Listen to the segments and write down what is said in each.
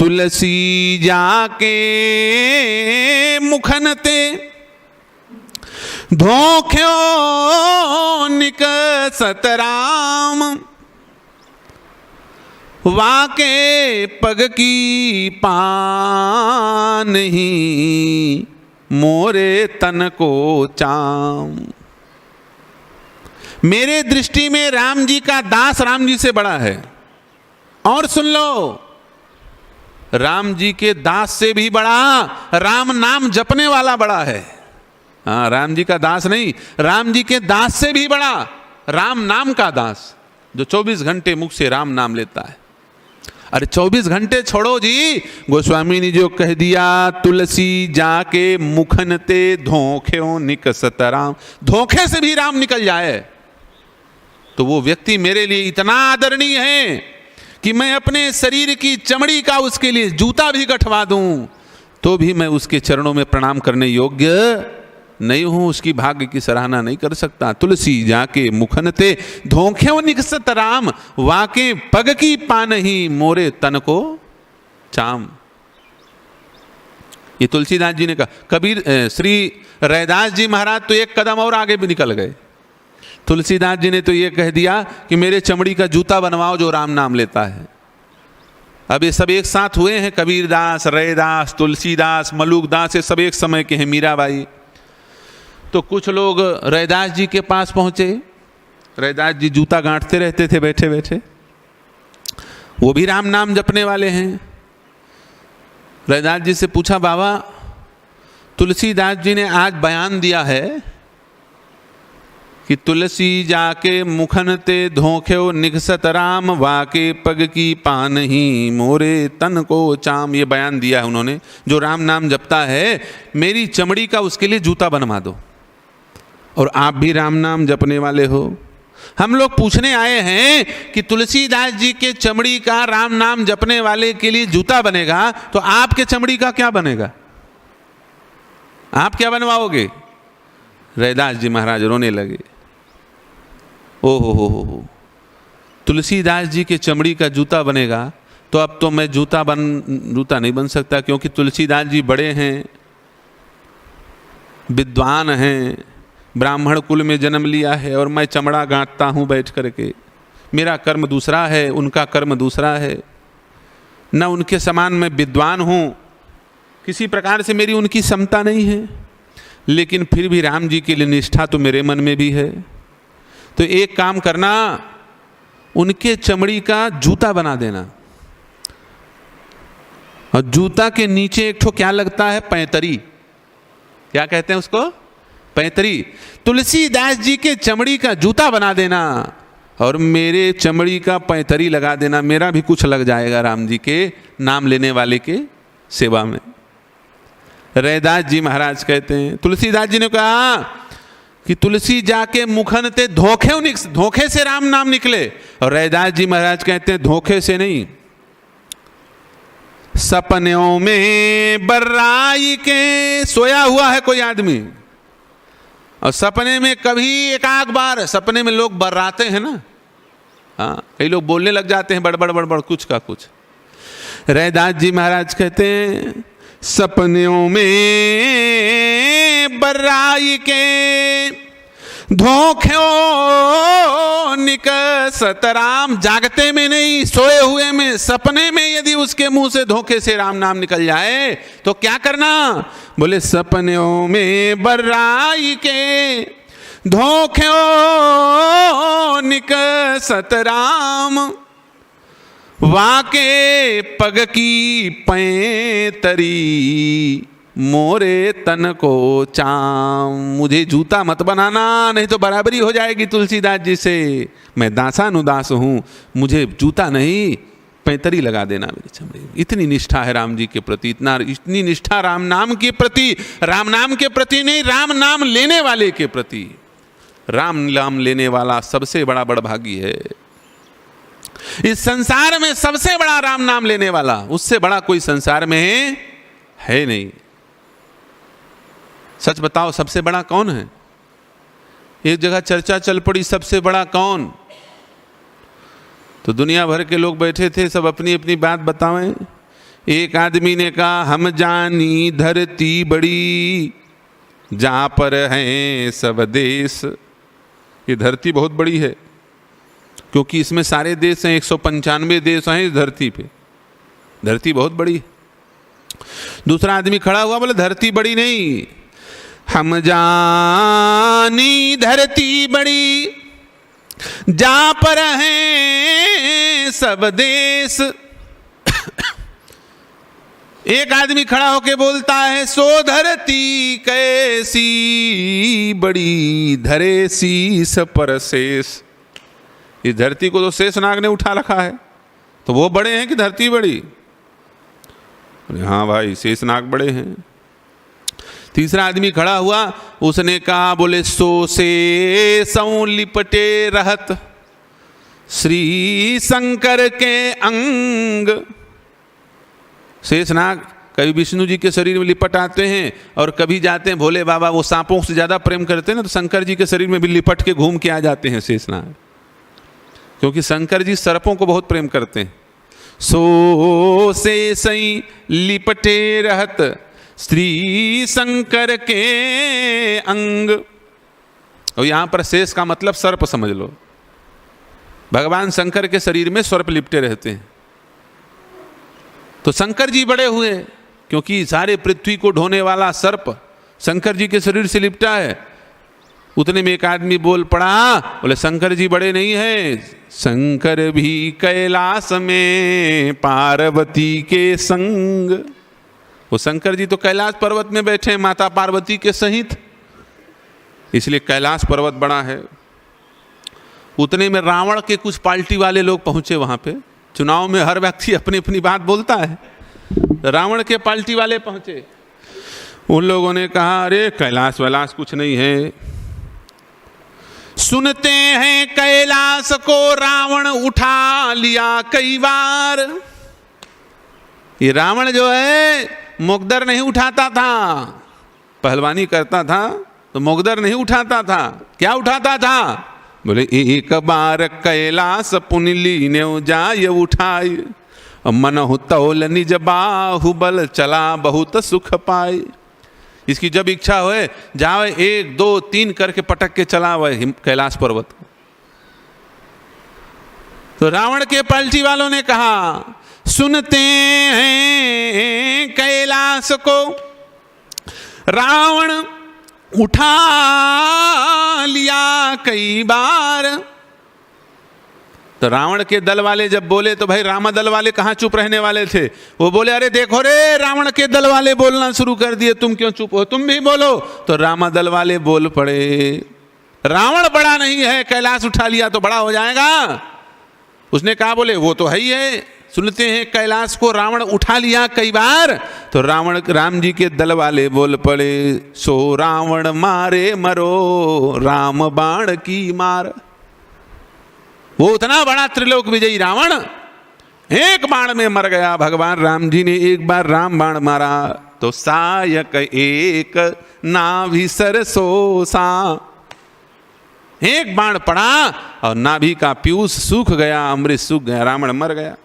तुलसी जाके मुखन ते धोख्यो निकसत राम, वाके पग की पानहि मोरे तन को चाम। मेरे दृष्टि में राम जी का दास राम जी से बड़ा है। और सुन लो, राम जी के दास से भी बड़ा राम नाम जपने वाला बड़ा है। हाँ, राम जी का दास नहीं, राम जी के दास से भी बड़ा राम नाम का दास, जो 24 घंटे मुख से राम नाम लेता है। अरे 24 घंटे छोड़ो जी, गोस्वामी ने जो कह दिया, तुलसी जाके मुखन ते धोख्यो निकसत राम, धोखे से भी राम निकल जाए तो वो व्यक्ति मेरे लिए इतना आदरणीय है कि मैं अपने शरीर की चमड़ी का उसके लिए जूता भी गठवा दूं तो भी मैं उसके चरणों में प्रणाम करने योग्य नहीं हूं, उसकी भाग्य की सराहना नहीं कर सकता। तुलसी जाके मुखन ते धोख्यो निकसत राम, वाके पग की पानहि मोरे तन को चाम। ये तुलसीदास जी ने कहा। कबीर श्री रैदास जी महाराज तो एक कदम और आगे भी निकल गए। तुलसीदास जी ने तो ये कह दिया कि मेरे चमड़ी का जूता बनवाओ जो राम नाम लेता है। अब ये सब एक साथ हुए हैं, कबीरदास, रैदास, तुलसीदास, मलुकदास, ये सब एक समय के हैं, मीराबाई। तो कुछ लोग रैदास जी के पास पहुंचे। रैदास जी जूता गांठते रहते थे बैठे बैठे, वो भी राम नाम जपने वाले हैं। रैदास जी से पूछा, बाबा तुलसीदास जी ने आज बयान दिया है कि तुलसी जाके मुखन ते धोख्यो निकसत राम, वाके पग की पानहि मोरे तन को चाम। ये बयान दिया है उन्होंने, जो राम नाम जपता है मेरी चमड़ी का उसके लिए जूता बनवा दो। और आप भी राम नाम जपने वाले हो। हम लोग पूछने आए हैं कि तुलसीदास जी के चमड़ी का राम नाम जपने वाले के लिए जूता बनेगा, तो आपके चमड़ी का क्या बनेगा? आप क्या बनवाओगे? रैदास जी महाराज रोने लगे। हो, तुलसीदास जी के चमड़ी का जूता बनेगा तो अब तो मैं जूता नहीं बन सकता, क्योंकि तुलसीदास जी बड़े हैं, विद्वान हैं, ब्राह्मण कुल में जन्म लिया है, और मैं चमड़ा गांठता हूँ बैठ करके। मेरा कर्म दूसरा है, उनका कर्म दूसरा है। न उनके समान मैं विद्वान हूँ, किसी प्रकार से मेरी उनकी समता नहीं है, लेकिन फिर भी राम जी के लिए निष्ठा तो मेरे मन में भी है। तो एक काम करना, उनके चमड़ी का जूता बना देना। और जूता के नीचे एक ठो क्या लगता है? पैंतरी। क्या कहते हैं उसको? पैंतरी। तुलसीदास जी के चमड़ी का जूता बना देना और मेरे चमड़ी का पैंतरी लगा देना। मेरा भी कुछ लग जाएगा राम जी के नाम लेने वाले के सेवा में। रैदास जी महाराज कहते हैं, तुलसीदास जी ने कहा कि तुलसी जाके मुखन ते धोखे से राम नाम निकले। और रैदास जी महाराज कहते हैं धोखे से नहीं, सपनों में बर्राई के सोया हुआ है कोई आदमी, और सपने में कभी एक आध बार, सपने में लोग बर्राते हैं ना, हाँ, कई लोग बोलने लग जाते हैं बड़बड़ बड़बड़ कुछ का कुछ। रैदास जी महाराज कहते हैं सपनों में बर्राई के धोख्यो निकसत राम। जागते में नहीं, सोए हुए में, सपने में यदि उसके मुंह से धोखे से राम नाम निकल जाए तो क्या करना? बोले सपनों में बर्राई के धोख्यो निकसत राम, वाके पग की पैंतरी मोरे तन को चाम। मुझे जूता मत बनाना, नहीं तो बराबरी हो जाएगी तुलसीदास जी से। मैं दासानुदास हूँ, मुझे जूता नहीं पैंतरी लगा देना मेरी चमड़ी। इतनी निष्ठा है राम जी के प्रति, इतनी निष्ठा राम नाम के प्रति, राम नाम के प्रति नहीं, राम नाम लेने वाले के प्रति। राम नाम लेने वाला सबसे बड़ा बड़भागी है इस संसार में। सबसे बड़ा राम नाम लेने वाला, उससे बड़ा कोई संसार में है नहीं। सच बताओ सबसे बड़ा कौन है? एक जगह चर्चा चल पड़ी सबसे बड़ा कौन, तो दुनिया भर के लोग बैठे थे, सब अपनी अपनी बात बतावें। एक आदमी ने कहा हम जानी धरती बड़ी, जहाँ पर हैं सब देश। ये धरती बहुत बड़ी है, क्योंकि इसमें सारे देश हैं, 195 देश हैं इस धरती पे। धरती बहुत बड़ी है। दूसरा आदमी खड़ा हुआ, बोले धरती बड़ी नहीं, हम जानी धरती बड़ी, जहाँ पर हैं सब देश। एक आदमी खड़ा होके बोलता है, सो धरती कैसी बड़ी, धरे शीस पर शेष। इस धरती को तो शेषनाग ने उठा रखा है, तो वो बड़े हैं कि धरती बड़ी? हाँ भाई, शेषनाग बड़े हैं। तीसरा आदमी खड़ा हुआ, उसने कहा, बोले सो से सौ लिपटे रहत श्री शंकर के अंग। शेषनाग कभी विष्णु जी के शरीर में लिपट आते हैं और कभी जाते हैं भोले बाबा, वो सांपों से ज़्यादा प्रेम करते हैं ना, तो शंकर जी के शरीर में भी लिपट के घूम के आ जाते हैं शेषनाग, क्योंकि शंकर जी सर्पों को बहुत प्रेम करते हैं। सो से सई लिपटे रहत श्री शंकर के अंग। और यहाँ पर शेष का मतलब सर्प समझ लो। भगवान शंकर के शरीर में सर्प लिपटे रहते हैं। तो शंकर जी बड़े हुए, क्योंकि सारे पृथ्वी को ढोने वाला सर्प शंकर जी के शरीर से लिपटा है। उतने में एक आदमी बोल पड़ा, बोले शंकर जी बड़े नहीं हैं, शंकर भी कैलाश में पार्वती के संग। वो शंकर जी तो कैलाश पर्वत में बैठे हैं माता पार्वती के सहित, इसलिए कैलाश पर्वत बड़ा है। उतने में रावण के कुछ पार्टी वाले लोग पहुंचे वहां पे। चुनाव में हर व्यक्ति अपनी अपनी बात बोलता है। रावण के पार्टी वाले पहुंचे, उन लोगों ने कहा, अरे कैलाश वैलाश कुछ नहीं है, सुनते हैं कैलाश को रावण उठा लिया कई बार। ये रावण जो है मुकदर नहीं उठाता था, पहलवानी करता था तो मुकदर नहीं उठाता था। क्या उठाता था? बोले एक बार कैलाश पुनली ने जाय उठाई, मनहु तौल निज बाहुबल चला बहुत सुख पाई। इसकी जब इच्छा होए जावे 1 2 3 करके पटक के चला वह कैलाश पर्वत को। तो रावण के पलटी वालों ने कहा, सुनते हैं कैलाश को रावण उठा लिया कई बार। तो रावण के दल वाले जब बोले तो भाई रामा दल वाले कहाँ चुप रहने वाले थे। वो बोले, अरे देखो रे, रावण के दल वाले बोलना शुरू कर दिए, तुम क्यों चुप हो, तुम भी बोलो। तो रामा दल वाले बोल पड़े, रावण बड़ा नहीं है, कैलाश उठा लिया तो बड़ा हो जाएगा। उसने कहा, बोले वो तो है ही है, सुनते हैं कैलाश को रावण उठा लिया कई बार। तो राम जी के दल वाले बोल पड़े, सो रावण मारे मरो राम बाण की मार। वो उतना बड़ा त्रिलोक विजयी रावण एक बाण में मर गया। भगवान राम जी ने एक बार राम बाण मारा तो सायक एक नाभि सरसोसा, एक बाण पड़ा और नाभि का पीयूष सूख गया, अमृत सूख गया, रावण मर गया।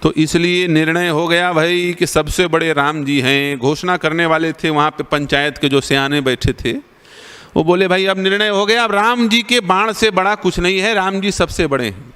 तो इसलिए निर्णय हो गया भाई कि सबसे बड़े राम जी हैं। घोषणा करने वाले थे वहाँ पे पंचायत के जो सियाने बैठे थे, वो बोले भाई अब निर्णय हो गया, अब राम जी के बाण से बड़ा कुछ नहीं है, राम जी सबसे बड़े हैं।